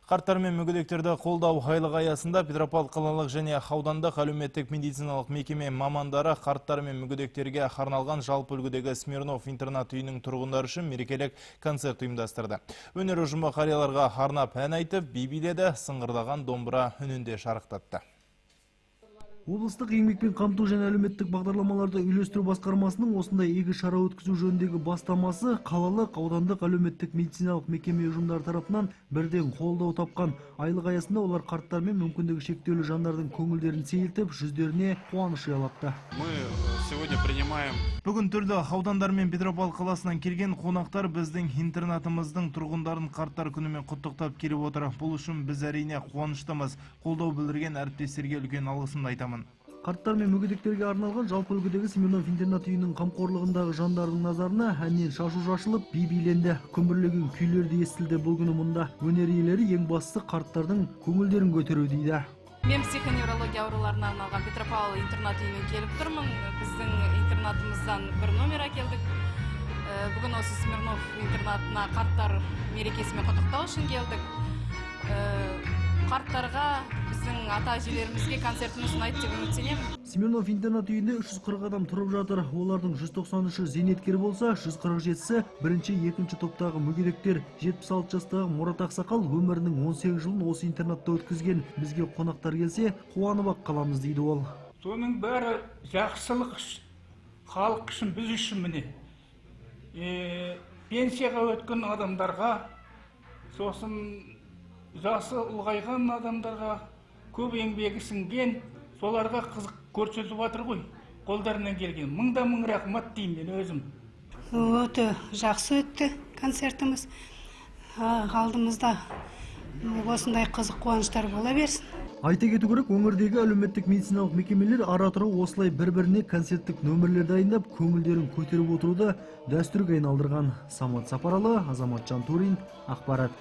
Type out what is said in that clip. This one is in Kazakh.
Қарттар мен мүгедектерді қолдау айлығы аясында Петропавл қалалық және аудандық әлеуметтік медициналық мекеме мамандары қарттар мен мүгедектерге арналған жалпы үлгідегі Смирнов интернат үйінің тұрғындары үшін мерекелік концерт ұйымдастырды. Өнер ұжымы қарияларға арнап ән айтып, би биледі, сыңғырдаған домбыра үнінде шарықтатты. Облыстық еңбекпен қамту және әлеуметтік бағдарламаларды үйлестіру басқармасының осындай игі шара өткізу жөніндегі бастамасы қалалық, аудандық әлеуметтік медициналық мекеме ұжымдары тарапынан бірден қолдау тапқан. Айлық аясында олар қарттар мен мүмкіндігі шектеулі жандардың көңілдерін сейілтіп, жүздеріне қуаныш ұялатты. Бүгін түрлі аудандар мен Петропавл қаласынан келген қонақтар біздің интернатымыздың тұрғындарын қарттар күнімен құттықтап келіп отыр. Бұл үшін біз әрине қуаныштымыз. Қолдау білдірген әріптестерге үлкен алғысымды айтамын. Қарттар мен мүгедектерге арналған жалпы үлгідегі Смирнов интернат үйінің қамқорлығындағы жандардың назарына әннен шашу шашылып, би биленді. Күмбірлеген күйлерді естілді. Бұл күні мұнда өнер иелері ең бастысы қарттардың көңілдерін көтеру дейді. Мен психоневрология ауруларына арналған Петропавл интернат үйіне келіп тұрмын. Біздің интернатымыздан бір номер әкелдік. Бүгін осы Смирнов интернатына қарттар мерекесімен құттықтау үшін келдік. Қарттарға біздің ата-әжелерімізге концертін ұсынайды деп үміттенемін. Смирнов интернат үйінде 340 адам тұрып жатыр. Олардың 193-і зейнеткер болса, 147-сі бірінші, екінші топтағы мүгедектер. 76 жастағы Мұрат Ақсақал өмірінің 18 жылын осы интернатта өткізген. Бізге қонақтар келсе, қуанып ақ қаламыз дейді ол. Соның бәрі жақсылық халық үшін, біз үшін міне. Пенсияға өткен адамдарға, сосын жасы ұлғайған адамдарға, көп еңбегі сіңген, соларға қызық көрсетіп жатыр ғой. Қолдарынан келген. Мың рахмат деймін мен өзім. Өте жақсы өтті концертіміз. Алдымызда осындай қызық қуаныштар бола берсін. Айта кету керек, өңірдегі әлеуметтік медициналық мекемелер ара тұра осылай бір-біріне концерттік нөмірлер дайындап, көңілдерін көтеріп отыруды дәстүрге айналдырған. Самат Сапаралы, Азамат Жантурин, ақпарат.